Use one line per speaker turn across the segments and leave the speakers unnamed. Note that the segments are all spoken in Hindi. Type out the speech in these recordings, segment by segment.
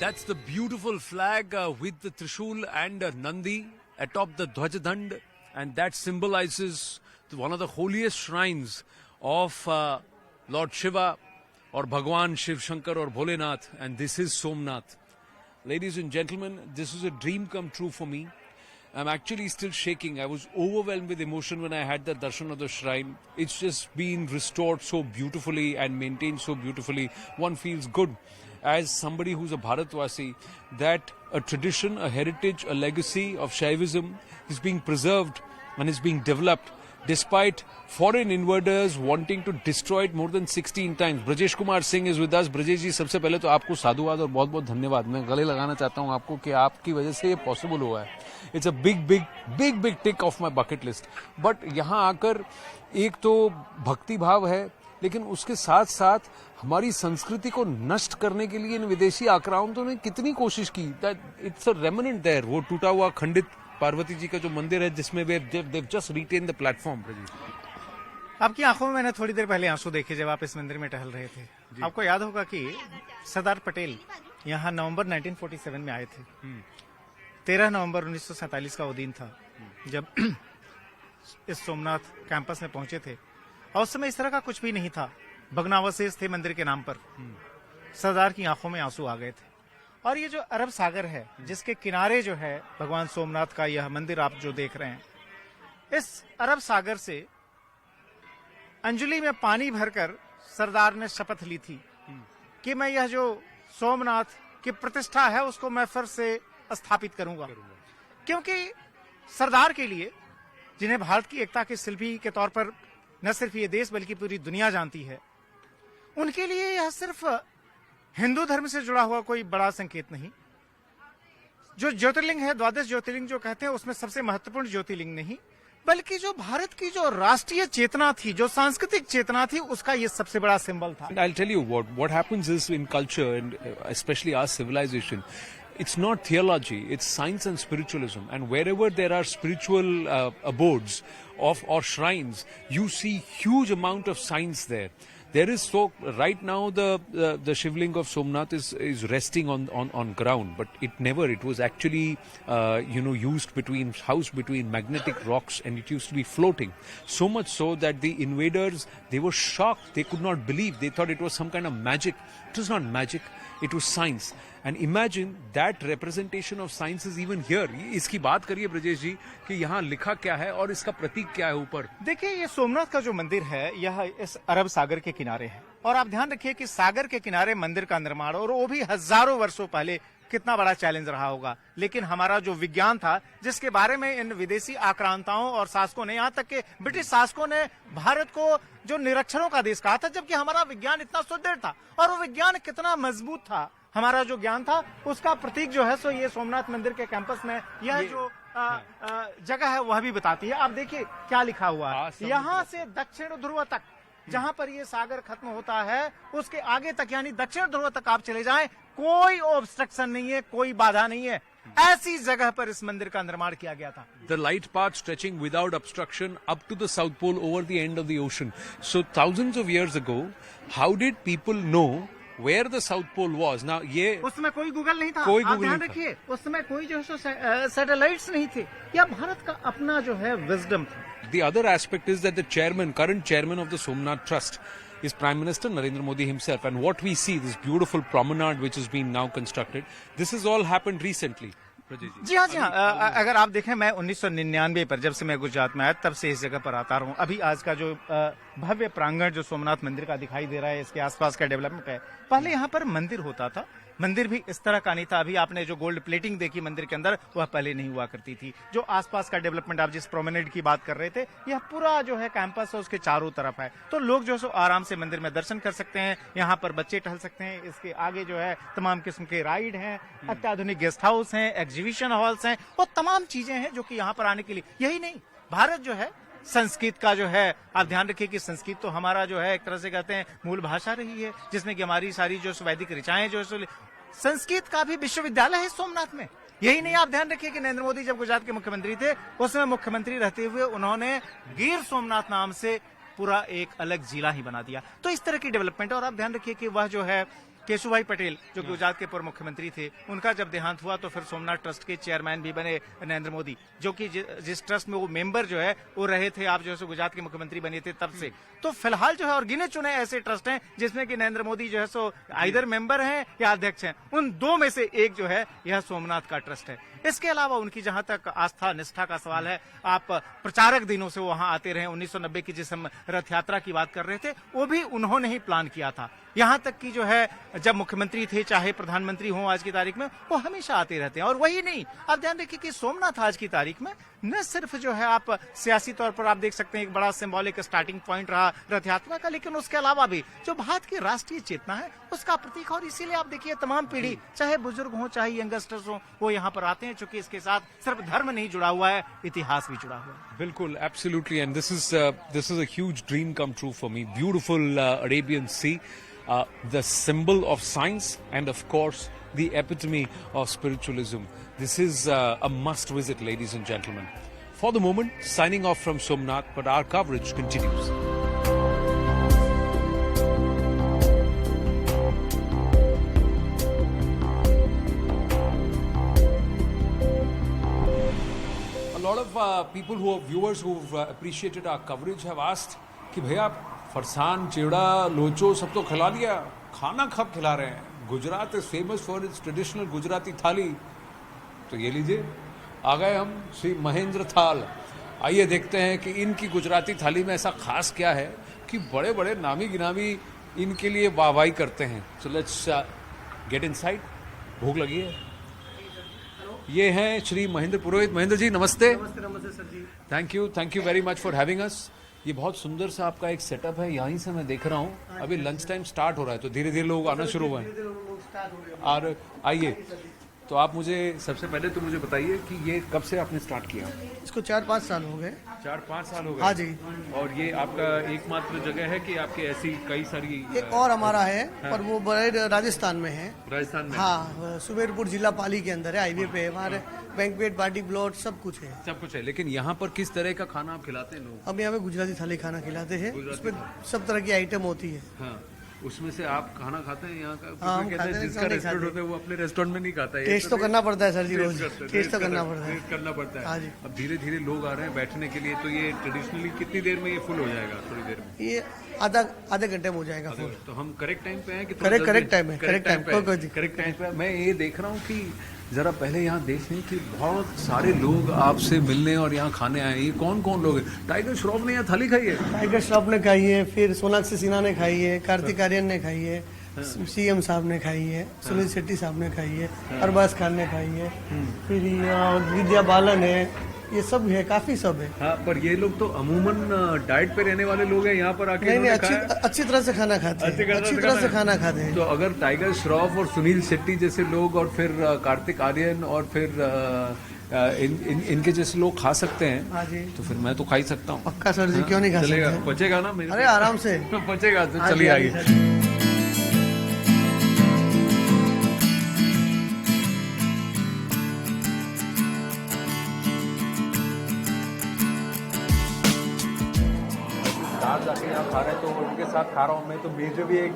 That's the beautiful flag with the Trishul and Nandi atop the Dhwajadand, and that symbolizes one of the holiest shrines of Lord Shiva or Bhagwan Shiv Shankar or Bholenath, and this is Somnath. Ladies and gentlemen, this is a dream come true for me. I'm actually still shaking. I was overwhelmed with emotion when I had the darshan of the shrine. It's just been restored so beautifully and maintained so beautifully. One feels good as somebody who's a Bharatvasi that a tradition, a heritage, a legacy of Shaivism is being preserved and is being developed despite foreign invaders wanting to destroy it more than 16 times. Brajesh Kumar Singh is with us. Brajesh जी, सबसे पहले तो आपको साधुवाद और बहुत बहुत धन्यवाद. मैं गले लगाना चाहता हूं आपको कि आपकी वजह से ये पॉसिबल हुआ है. It's a big tick off my bucket list. But यहाँ आकर एक तो भक्ति भाव है, लेकिन उसके साथ साथ हमारी संस्कृति को नष्ट करने के लिए इन विदेशी आक्रांतों ने कितनी कोशिश की. That it's a remnant there. वो टूटा हुआ खंडित पार्वती जी का जो मंदिर है जिसमें they've just retained the platform.
आपकी आंखों में मैंने थोड़ी देर पहले आंसू देखे जब आप इस मंदिर में टहल रहे थे. आपको याद होगा कि सरदार पटेल यहाँ नवंबर 1947 में आए थे. 13 नवंबर 1947 का वो दिन था जब इस सोमनाथ कैंपस में पहुंचे थे. और उस समय इस तरह का कुछ भी नहीं था. भग्नावशेष थे मंदिर के नाम पर. सरदार की आंखों में आंसू आ गए थे. और ये जो अरब सागर है जिसके किनारे जो है भगवान सोमनाथ का यह मंदिर आप जो देख रहे हैं, इस अरब सागर से अंजलि में पानी भरकर सरदार ने शपथ ली थी कि मैं यह जो सोमनाथ की प्रतिष्ठा है उसको मैं फिर से स्थापित करूंगा. क्योंकि सरदार के लिए, जिन्हें भारत की एकता के शिल्पी के तौर पर न सिर्फ ये देश बल्कि पूरी दुनिया जानती है, उनके लिए यह सिर्फ हिंदू धर्म से जुड़ा हुआ कोई बड़ा संकेत नहीं. जो ज्योतिर्लिंग है, द्वादश ज्योतिर्लिंग जो कहते हैं, उसमें सबसे महत्वपूर्ण ज्योतिर्लिंग नहीं, बल्कि जो भारत की जो राष्ट्रीय चेतना थी, जो सांस्कृतिक चेतना थी, उसका ये सबसे बड़ा सिंबल था.
I'll tell you what happens is in culture and especially our civilization, it's not theology, it's science and spiritualism. And wherever there are spiritual abodes or shrines, you see huge amount of science there. There is right now the Shivling of Somnath is resting on ground, but it was actually used housed between magnetic rocks, and it used to be floating. So much so that the invaders, they were shocked. They could not believe. They thought it was some kind of magic. It was not magic. It was science. And imagine that representation of science is even here. इसकी बात करिए ब्रजेश जी कि यहाँ लिखा क्या है और इसका प्रतीक क्या है ऊपर.
देखिए, ये सोमनाथ का जो मंदिर है यह इस अरब सागर के किनारे है. और आप ध्यान रखिए कि सागर के किनारे मंदिर का निर्माण, और वो भी हजारों वर्षों पहले, कितना बड़ा चैलेंज रहा होगा. लेकिन हमारा जो विज्ञान था, जिसके बारे में इन विदेशी आक्रांताओं और शासकों ने, यहाँ तक के ब्रिटिश शासकों ने भारत को जो निरक्षरों का देश कहा था, जबकि हमारा विज्ञान इतना सुदृढ़ था. और वो विज्ञान कितना मजबूत था, हमारा जो ज्ञान था, उसका प्रतीक जो है सो ये सोमनाथ मंदिर के कैंपस में यह जो जगह है वह भी बताती है. आप देखिए क्या लिखा हुआ है. यहाँ से दक्षिण ध्रुव तक, जहाँ पर ये सागर खत्म होता है, उसके आगे तक यानी दक्षिण ध्रुव तक आप चले जाएं, कोई ऑब्स्ट्रक्शन नहीं है, कोई बाधा नहीं है. ऐसी जगह पर इस मंदिर का निर्माण किया गया था.
The light path stretching without obstruction up to the South Pole over the end of the ocean. So thousands of years ago, how did people know where the South Pole was? Now ये
उस समय कोई गूगल नहीं था.
कोई
आप
गूगल
ध्यान
नहीं
रखिए, उस समय कोई जो है सैटेलाइट्स नहीं थे. यह भारत का अपना जो है विजडम था.
The other aspect is that the current chairman of the Somnath Trust is Prime Minister Narendra Modi himself. And what we see, this beautiful promenade which has been now constructed, this has all happened recently.
जी हाँ. अगर आप देखें, मैं 1999 पर जब से मैं गुजरात में आया तब से इस जगह पर आता रहा हूँ. अभी आज का जो भव्य प्रांगण जो सोमनाथ मंदिर का दिखाई दे रहा है, इसके आसपास का डेवलपमेंट है. पहले यहाँ पर मंदिर होता था. मंदिर भी इस तरह का नहीं था. अभी आपने जो गोल्ड प्लेटिंग देखी मंदिर के अंदर, वह पहले नहीं हुआ करती थी. जो आसपास का डेवलपमेंट, आप जिस प्रोमेनेड की बात कर रहे थे, यह पूरा जो है कैंपस है उसके चारों तरफ है. तो लोग जो है आराम से मंदिर में दर्शन कर सकते हैं. यहाँ पर बच्चे टहल सकते हैं. इसके आगे जो है तमाम किस्म के राइड हैं, अत्याधुनिक गेस्ट हाउस हैं, एग्जीबिशन हॉल्स हैं, और तमाम चीजें हैं जो कि यहाँ पर आने के लिए. यही नहीं, भारत जो है संस्कृत का जो है, आप ध्यान रखिए कि संस्कृत तो हमारा जो है एक तरह से कहते हैं मूल भाषा रही है, जिसमें कि हमारी सारी जो वैदिक ऋचाएं जो है, संस्कृत का भी विश्वविद्यालय है सोमनाथ में. यही नहीं, आप ध्यान रखिए कि नरेंद्र मोदी जब गुजरात के मुख्यमंत्री थे, उस समय मुख्यमंत्री रहते हुए उन्होंने गिर सोमनाथ नाम से पूरा एक अलग जिला ही बना दिया. तो इस तरह की डेवलपमेंट. और आप ध्यान रखिए कि वह जो है केशुभाई पटेल जो गुजरात के पूर्व मुख्यमंत्री थे, उनका जब देहांत हुआ तो फिर सोमनाथ ट्रस्ट के चेयरमैन भी बने नरेंद्र मोदी, जो कि जिस ट्रस्ट में वो मेंबर जो है वो रहे थे, आप जो है गुजरात के मुख्यमंत्री बने थे तब से। तो फिलहाल जो है और गिने चुने ऐसे ट्रस्ट हैं जिसमें कि नरेंद्र मोदी जो है सो आइदर मेंबर हैं या अध्यक्ष हैं, उन दो में से एक जो है यह सोमनाथ का ट्रस्ट है। इसके अलावा उनकी जहां तक आस्था निष्ठा का सवाल है, आप प्रचारक दिनों से वहां आते रहे। 1990 की जिस हम रथ यात्रा की बात कर रहे थे वो भी उन्होंने ही प्लान किया था। यहां तक कि जो है जब मुख्यमंत्री थे चाहे प्रधानमंत्री हो आज की तारीख में, वो हमेशा आते रहते हैं। और वही नहीं, आप ध्यान रखिए कि सोमनाथ आज की तारीख में न सिर्फ जो है आप सियासी तौर पर आप देख सकते हैं एक बड़ा सिंबॉलिक स्टार्टिंग पॉइंट रहा रथ यात्रा का, लेकिन उसके अलावा भी जो भारत की राष्ट्रीय चेतना है उसका प्रतीक। और इसीलिए आप देखिए तमाम पीढ़ी चाहे बुजुर्ग हो चाहे यंगस्टर्स हो वो यहाँ पर आते हैं, चूंकि इसके साथ सिर्फ धर्म नहीं जुड़ा हुआ है, इतिहास भी जुड़ा हुआ है।
बिल्कुल, absolutely, and this is a huge dream come true for me. Beautiful Arabian Sea, the symbol of science and of course the epitome of spiritualism. This is a must visit, ladies and gentlemen. For the moment, signing off from Somnath, but our coverage continues. A lot of people who are viewers who've appreciated our coverage have asked कि भैया फरसान, चिवड़ा, लोचो सब तो खिला दिया, खाना कब खिला रहे हैं? Gujarat is famous for its traditional Gujarati थाली। तो ये लीजिए, आ गए हम श्री महेंद्र थाल। आइए देखते हैं कि इनकी गुजराती थाली में ऐसा खास क्या है कि बड़े बड़े नामी गिनामी इनके लिए वाहवाही करते हैं। So let's get inside. भूख लगी है। ये हैं श्री महेंद्र पुरोहित। महेंद्र जी नमस्ते।
नमस्ते sir ji.
Thank you very much for having us. ये बहुत सुंदर सा आपका एक सेटअप है, यहीं से मैं देख रहा हूँ। अभी लंच टाइम स्टार्ट हो रहा है तो धीरे धीरे लोग आना शुरू हुए हैं। और आइए, तो आप मुझे सबसे पहले तो मुझे बताइए कि ये कब से आपने स्टार्ट किया?
इसको 4-5 साल हो गए।
4-5 साल हो गए?
हाँ जी।
और ये आपका एकमात्र जगह है कि आपके ऐसी कई सारी?
एक और हमारा है, पर वो बड़े राजस्थान में है।
राजस्थान में?
हाँ, सुमेरपुर जिला पाली के अंदर है, हाईवे पे है। हमारे बैंक्वेट, पार्टी प्लॉट सब कुछ है।
सब कुछ है, लेकिन यहाँ पर किस तरह का खाना आप खिलाते हैं लोग?
हम यहाँ पे गुजराती थाली खाना खिलाते हैं, उसमें सब तरह की आइटम होती है।
हाँ, उसमें से आप खाना खाते हैं यहाँ का?
हाँ, हम
कहते हैं
खाते हैं,
जिसका
नहीं
रेस्टोरेंट
खाते।
होता है वो अपने रेस्टोरेंट में नहीं खाता है।
टेस्ट तो करना पड़ता है सर जी, रोज
टेस्ट
टेस्ट तो करना पड़ता है।
टेस्ट करना पड़ता है।
हाँ जी।
अब धीरे धीरे लोग आ रहे हैं बैठने के लिए, तो ये ट्रेडिशनली कितनी देर में ये फुल हो जाएगा? थोड़ी देर में?
ये आधे घंटे में हो जाएगा फुल।
तो हम करेक्ट टाइम पे हैं कि
करेक्ट टाइम है, करेक्ट टाइम
पे? मैं ये देख रहा हूँ कि जरा पहले यहाँ देखें कि बहुत सारे लोग आपसे मिलने और यहाँ खाने आए। ये कौन कौन लोग हैं? टाइगर श्रॉफ ने यहाँ थाली खाई है?
टाइगर श्रॉफ ने खाई है, फिर सोनाक्षी सिन्हा ने खाई है, कार्तिक आर्यन ने खाई है, सीएम साहब ने खाई है, सुनील शेट्टी साहब ने खाई है, अरबाज खान ने खाई है, फिर विद्या बालन है, ये सब है, काफी सब है।
हाँ, पर ये लोग तो अमूमन डाइट पे रहने वाले लोग हैं, यहाँ पर आके
नहीं, अच्छी तरह से खाना खाते हैं, अच्छी तरह से खाना खाते हैं।
तो अगर टाइगर श्रॉफ और सुनील शेट्टी जैसे लोग और फिर कार्तिक आर्यन और फिर इनके जैसे लोग खा सकते हैं,
हाँ जी,
तो फिर मैं तो खा ही सकता हूँ।
पक्का सर जी, क्यों नहीं खा सकते?
पचेगा ना?
अरे आराम से
पचेगा। तो चलिए आइए। जाके यहाँ खा रहे हैं तो उनके साथ खा रहा हूँ मैं, तो मुझे भी एक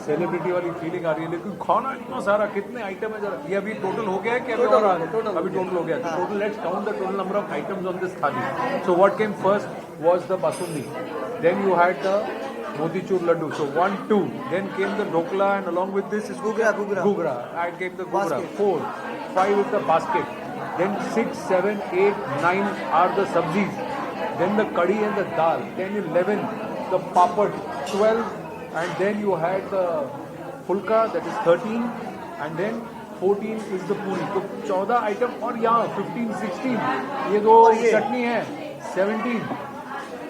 सेलिब्रिटी वाली फीलिंग आ रही है। लेकिन खाना इतना सारा, कितने आइटम है जरा? ये अभी टोटल हो गया है कि अभी और आ गया? अभी टोटल हो गया। तो total let's count the total number of items on this thali. So what came first was the basundi, then you had the motichoor laddu, so 1 2, then came the dhokla and along with this is gugra. I came the gugra. 4 5 is the basket, then 6 7 8 9 are the sabzis, then the kadhi and the dal, then 11 the papad, 12 and then you had the fulka, that is 13 and then 14 is the puri. तो 14 आइटम और यहाँ 15 16 ये दो चटनी है, 17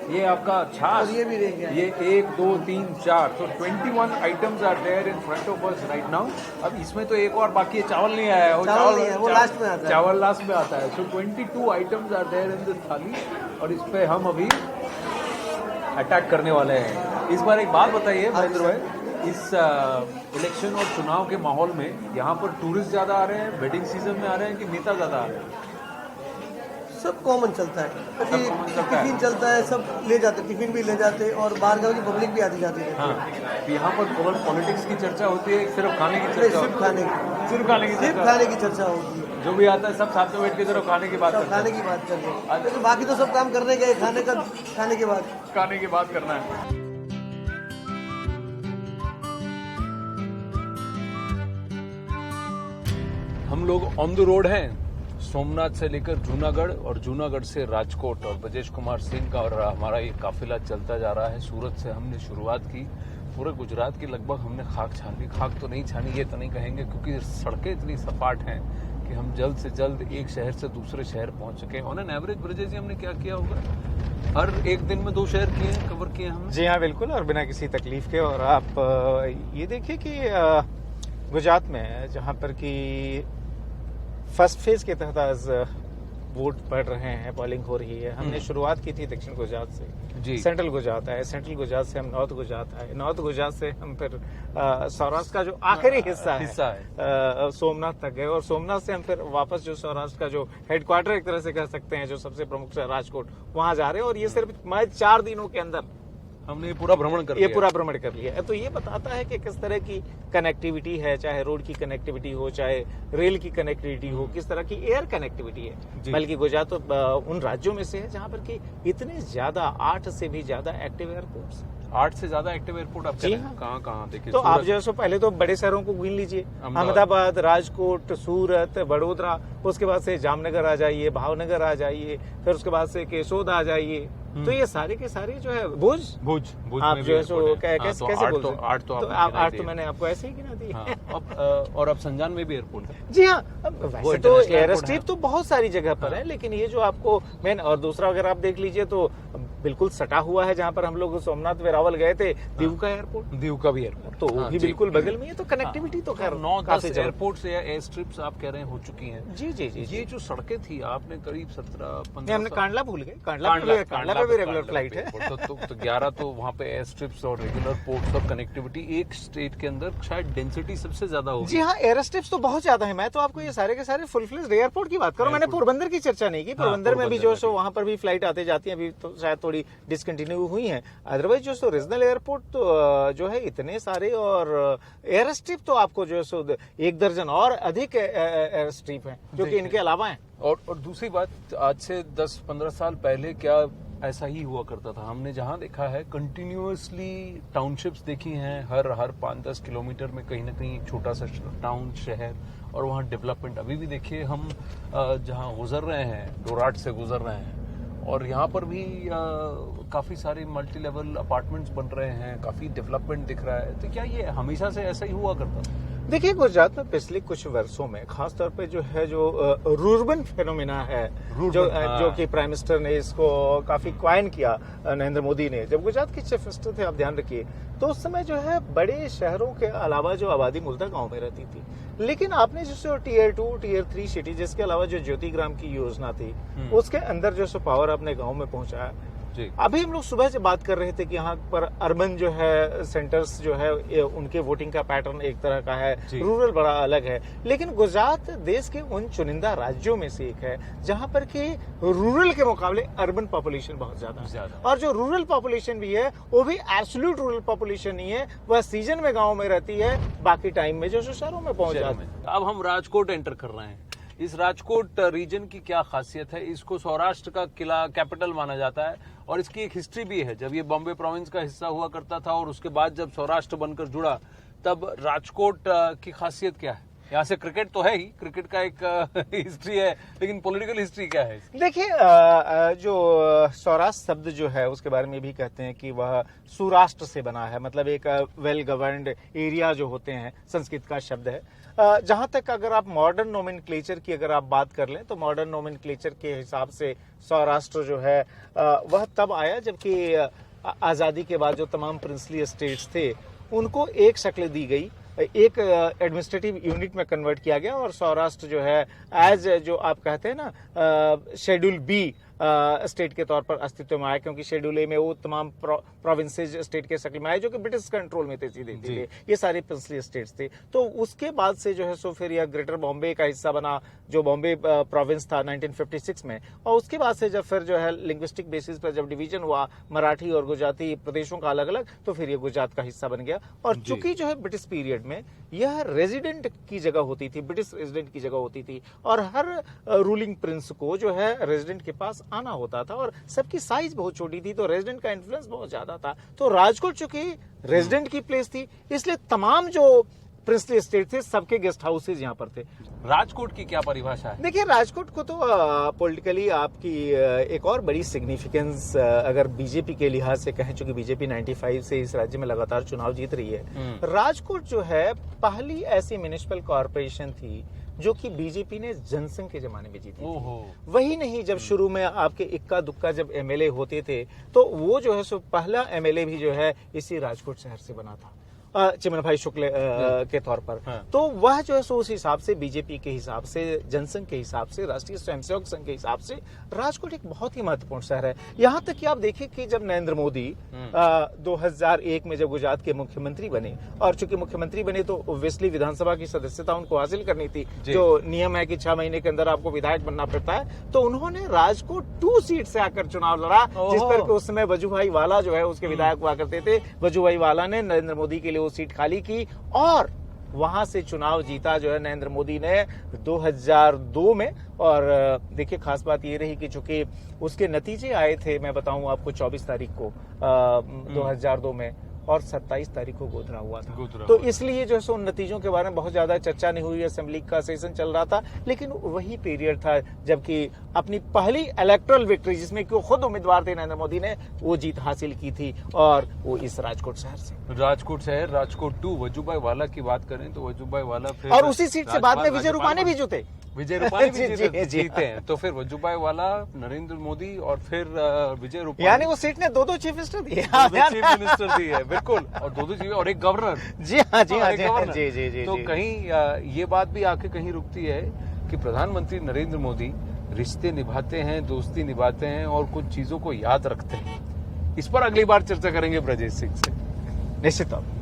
ये आपका छाछ,
ये भी रह गया।
ये 1 2 3 4, तो 21 items are there in front of us right now. अब इसमें तो एक और बाकी है, चावल नहीं आया है,
वो लास्ट में आता है।
चावल लास्ट में आता है। So 22 items are there in this thali और इस पे हम अभी अटैक करने वाले हैं। इस बार एक बात बताइए महेंद्र भाई, इस इलेक्शन और चुनाव के माहौल में यहाँ पर टूरिस्ट ज्यादा आ रहे हैं, वेडिंग सीजन में आ रहे हैं कि नेता ज्यादा आ रहे हैं?
सब कॉमन चलता है, टिफिन चलता है, सब ले जाते, टिफिन भी ले जाते और बाहर गाँव की पब्लिक भी आती जाती है।
हाँ, यहाँ पर केवल पॉलिटिक्स की चर्चा होती है, सिर्फ खाने की चर्चा
सिर्फ खाने की,
सिर्फ खाने की
सिर्फ
चर्चा
खाने की चर्चा होती है।
जो भी आता है सब साथ में बैठ के सिर्फ खाने की बात
सब
करते हैं।
खाने की बात कर रहे हैं, लेकिन बाकी तो सब काम करने गए, खाने के बाद
खाने की बात करना है। हम लोग ऑन द रोड हैं, सोमनाथ से लेकर जूनागढ़ और जूनागढ़ से राजकोट, और ब्रजेश कुमार सिंह का और हमारा ये काफिला चलता जा रहा है। सूरत से हमने शुरुआत की, पूरे गुजरात की लगभग हमने खाक छान ली। खाक तो नहीं छानी, ये तो नहीं कहेंगे, क्योंकि सड़कें इतनी सपाट हैं कि हम जल्द से जल्द एक शहर से दूसरे शहर पहुंच चुके हैं। ऑन एन एवरेज ब्रजेश जी हमने क्या किया होगा, हर एक दिन में 2 शहर किए हैं, कवर किए हैं हमने।
जी हाँ, बिल्कुल, और बिना किसी तकलीफ के। और आप ये देखिए कि गुजरात में जहाँ पर कि फर्स्ट फेज के तहत आज वोट पड़ रहे हैं, पोलिंग हो रही है। हमने शुरुआत की थी दक्षिण गुजरात से,
जी।
सेंट्रल गुजरात आए, सेंट्रल गुजरात से हम नॉर्थ गुजरात आए, नॉर्थ गुजरात से हम फिर सौराष्ट्र का जो आखिरी हिस्सा है सोमनाथ तक गए, और सोमनाथ से हम फिर वापस जो सौराष्ट्र का जो हेडक्वार्टर एक तरह से कह सकते हैं, जो सबसे प्रमुख शहर राजकोट, वहां जा रहे हैं। और ये सिर्फ महज 4 दिनों के अंदर
हमने ये पूरा भ्रमण कर
ये
लिया।
पूरा भ्रमण कर लिया है। तो ये बताता है कि किस तरह की कनेक्टिविटी है, चाहे रोड की कनेक्टिविटी हो, चाहे रेल की कनेक्टिविटी हो, किस तरह की एयर कनेक्टिविटी है। बल्कि गुजरात तो उन राज्यों में से है जहां पर कि इतने ज्यादा 8 से भी ज्यादा एक्टिव एयरपोर्ट्स,
8 से ज्यादा एक्टिव एयरपोर्ट आप
जी
कह रहे
हाँ।
हैं? कहाँ देखिए,
तो आप
सूरत-
जो है सो पहले तो बड़े शहरों को गिन लीजिए, अहमदाबाद, राजकोट, सूरत, बड़ोदरा, उसके बाद से जामनगर आ जाइए, भावनगर आ जाइए, फिर उसके बाद से केसोद आ जाइए। तो ये सारे के सारे जो है भुज आप
में
जो है सो
एयरपोर्ट है।
कैसे
तो
कैसे
8
बोलते हैं?
तो 8 तो आपने गिना
8 तो
दिए।
मैंने आपको ऐसे ही गिना दी।
हाँ, और अब संजान में भी एयरपोर्ट है।
जी हाँ, वैसे तो
इंटरनेशनल
एयर
एयरपोर्ट
स्ट्रिप
है।
तो बहुत सारी जगह पर है, लेकिन ये जो आपको मेन, और दूसरा अगर आप देख लीजिए तो बिल्कुल सटा हुआ है, जहाँ पर हम लोग सोमनाथ वेरावल गए थे, दीव का एयरपोर्ट,
दीव का भी एयरपोर्ट
तो वो भी बिल्कुल बगल में है। तो कनेक्टिविटी तो खैर
9-10
काफी जगह।
एयरपोर्ट या एयर स्ट्रिप्स आप कह रहे हैं हो चुकी हैं।
जी जी जी जी।
ये जो सड़कें थी, आपने करीब 17-15
नहीं, हमने कांडला भूल गए, कांडला पे भी रेगुलर फ्लाइट है।
तो 11 तो वहाँ पे एयर स्ट्रिप्स और रेगुलर पोर्ट्स और कनेक्टिविटी एक स्टेट के अंदर शायद डेंसिटी सबसे ज्यादा होगी।
जी हाँ, एयर स्ट्रिप्स तो बहुत ज्यादा है। मैं तो आपको ये सारे के सारे फुल फ्लेज्ड एयरपोर्ट की बात करूं, मैंने पोरबंदर की चर्चा नहीं की। पोरबंदर में भी जो सो वहां पर भी फ्लाइट आते जाती है, अभी तो शायद थोड़ी डिसकंटिन्यू हुई है। अदरवाइज जो सो रीजनल एयरपोर्ट तो जो है इतने सारे, और एयर स्ट्रिप तो आपको जो है सो 1 दर्जन और अधिक एयर स्ट्रिप है जो कि इनके अलावा है।
और दूसरी बात, आज से 10-15 साल पहले क्या ऐसा ही हुआ करता था? हमने जहां देखा है कंटिन्यूअसली टाउनशिप्स देखी हैं, हर 5-10 किलोमीटर में कहीं ना कहीं छोटा सा टाउन, शहर, और वहाँ डेवलपमेंट। अभी भी देखिए हम जहाँ गुजर रहे हैं, डोराट से गुजर रहे हैं, और यहाँ पर भी काफी सारे मल्टी लेवल अपार्टमेंट्स बन रहे हैं, काफी डेवलपमेंट दिख रहा है। तो क्या ये हमेशा से ऐसा ही हुआ करता था?
देखिए, गुजरात में पिछले कुछ वर्षों में खास तौर पे जो है जो रूर्बन फेनोमेना है, जो कि प्राइम मिनिस्टर ने इसको काफी क्वाइन किया, नरेंद्र मोदी ने। जब गुजरात के चीफ मिनिस्टर थे, आप ध्यान रखिए, तो उस समय जो है बड़े शहरों के अलावा जो आबादी मूलतः गांव में रहती थी। लेकिन आपने जो टियर 2, टियर 3 सिटी, जिसके अलावा जो ज्योति ग्राम की योजना थी, उसके अंदर जो सो पावर अपने गाँव में पहुंचाया। अभी हम लोग सुबह से बात कर रहे थे कि यहाँ पर अर्बन जो है सेंटर्स जो है उनके वोटिंग का पैटर्न एक तरह का है, रूरल बड़ा अलग है। लेकिन गुजरात देश के उन चुनिंदा राज्यों में से एक है जहाँ पर कि रूरल के मुकाबले अर्बन पॉपुलेशन बहुत ज्यादा है। और जो रूरल पॉपुलेशन भी है वो भी एब्सोल्यूट रूरल पॉपुलेशन नहीं है, वह सीजन में गाँव में रहती है, बाकी टाइम में जो शहरों में पहुंच जाती है।
अब हम राजकोट एंटर कर रहे हैं। इस राजकोट रीजन की क्या खासियत है? इसको सौराष्ट्र का किला कैपिटल माना जाता है, और इसकी एक हिस्ट्री भी है। जब ये बॉम्बे प्रोविंस का हिस्सा हुआ करता था, और उसके बाद जब सौराष्ट्र बनकर जुड़ा, तब राजकोट की खासियत क्या है? यहाँ से क्रिकेट तो है ही, क्रिकेट का एक हिस्ट्री है, लेकिन पॉलिटिकल हिस्ट्री क्या है?
देखिए, जो सौराष्ट्र शब्द जो है उसके बारे में भी कहते हैं कि वह सुराष्ट्र से बना है, मतलब एक वेल गवर्नड एरिया जो होते हैं, संस्कृत का शब्द है। जहां तक अगर आप मॉडर्न नोमेनक्लेचर की अगर आप बात कर लें, तो मॉडर्न नोमेनक्लेचर के हिसाब से सौराष्ट्र जो है वह तब आया जबकि आजादी के बाद जो तमाम प्रिंसली स्टेट्स थे उनको एक शक्ल दी गई, एक एडमिनिस्ट्रेटिव यूनिट में कन्वर्ट किया गया, और सौराष्ट्र जो है एज जो आप कहते हैं ना शेड्यूल बी स्टेट के तौर पर अस्तित्व में आया, क्योंकि शेड्यूल ए में वो तमाम प्रोविंसेज स्टेट के शक्ल में आए जो कि ब्रिटिश कंट्रोल में थे सीधे सीधे, ये सारे प्रिंसली स्टेट्स थे। तो उसके बाद से जो है सो फिर यह ग्रेटर बॉम्बे का हिस्सा बना, जो बॉम्बे प्रोविंस था 1956 में, और उसके बाद से जब फिर जो है लिंग्विस्टिक बेसिस पर जब डिवीजन हुआ मराठी और गुजराती प्रदेशों का अलग अलग, तो फिर ये गुजरात का हिस्सा बन गया। और चूंकि जो है ब्रिटिश पीरियड में यह रेजिडेंट की जगह होती थी, ब्रिटिश रेजिडेंट की जगह होती थी, और हर रूलिंग प्रिंस को जो है रेजिडेंट के पास आना होता था, और सबकी साइज बहुत छोटी थी, तो रेजिडेंट का इन्फ्लुएंस बहुत ज्यादा था। तो राजकोट चूंकि रेजिडेंट की प्लेस थी, इसलिए तमाम जो प्रिंसली स्टेट थे सबके गेस्ट हाउसेज यहाँ पर थे।
राजकोट की क्या परिभाषा है?
देखिए, राजकोट को तो पॉलिटिकली आपकी एक और बड़ी सिग्निफिकेंस अगर बीजेपी के लिहाज से कहें, चूंकि बीजेपी 95 से इस राज्य में लगातार चुनाव जीत रही है, राजकोट जो है पहली ऐसी म्युनिसिपल कॉर्पोरेशन थी जो कि बीजेपी ने जनसंघ के जमाने में जीती थी। वही नहीं, जब शुरू में आपके इक्का दुक्का जब एमएलए होते थे, तो वो जो है सो पहला एमएलए भी जो है इसी राजकोट शहर से बना था, चिमन भाई शुक्ल के तौर पर। तो वह जो है सो उस हिसाब से बीजेपी के हिसाब से, जनसंघ के हिसाब से, राष्ट्रीय स्वयंसेवक संघ के हिसाब से राजकोट एक बहुत ही महत्वपूर्ण शहर है। यहाँ तक कि आप देखिए कि जब नरेंद्र मोदी 2001 में जब गुजरात के मुख्यमंत्री बने, और चूंकि मुख्यमंत्री बने तो ऑब्वियसली विधानसभा की सदस्यता उनको हासिल करनी थी, जो नियम है कि 6 महीने के अंदर आपको विधायक बनना पड़ता है, तो उन्होंने राजकोट 2 सीट से आकर चुनाव लड़ा, जिस पर उस समय वजूभाई वाला जो है उसके विधायक हुआ करते थे। वजूभाई वाला ने नरेंद्र मोदी के लिए वो सीट खाली की और वहां से चुनाव जीता जो है नरेंद्र मोदी ने 2002 में। और देखिए, खास बात ये रही कि चूंकि उसके नतीजे आए थे, मैं बताऊं आपको 24 तारीख को 2002 में, और 27 तारीख को गोधरा हुआ था। तो इसलिए जो है उन नतीजों के बारे में बहुत ज्यादा चर्चा नहीं हुई। असेंबली का सेशन चल रहा था, लेकिन वही पीरियड था जबकि अपनी पहली इलेक्टोरल विक्ट्री, जिसमें कि खुद उम्मीदवार थे नरेंद्र मोदी ने, वो जीत हासिल की थी, और वो इस राजकोट शहर से।
राजकोट शहर, राजकोट 2। वजूभाई वाला की बात करें तो वजूभाई वाला फिर,
और उसी सीट से बाद में विजय रूपाणी भी जीते।
विजय रूपाणी भी जीते हैं। तो फिर वजूभाई वाला, नरेंद्र मोदी और फिर विजय रूपाणी,
यानी वो सीट ने 2 चीफ मिनिस्टर दिए,
चीफ मिनिस्टर दिए, बिल्कुल, और 2 चीफ और एक गवर्नर।
जी हाँ, जी हाँ, जी जी जी।
तो कहीं ये बात भी आके कहीं रुकती है कि प्रधानमंत्री नरेंद्र मोदी रिश्ते निभाते हैं, दोस्ती निभाते हैं, और कुछ चीजों को याद रखते हैं। इस पर अगली बार चर्चा करेंगे ब्रजेश सिंह से,
निश्चित तौर।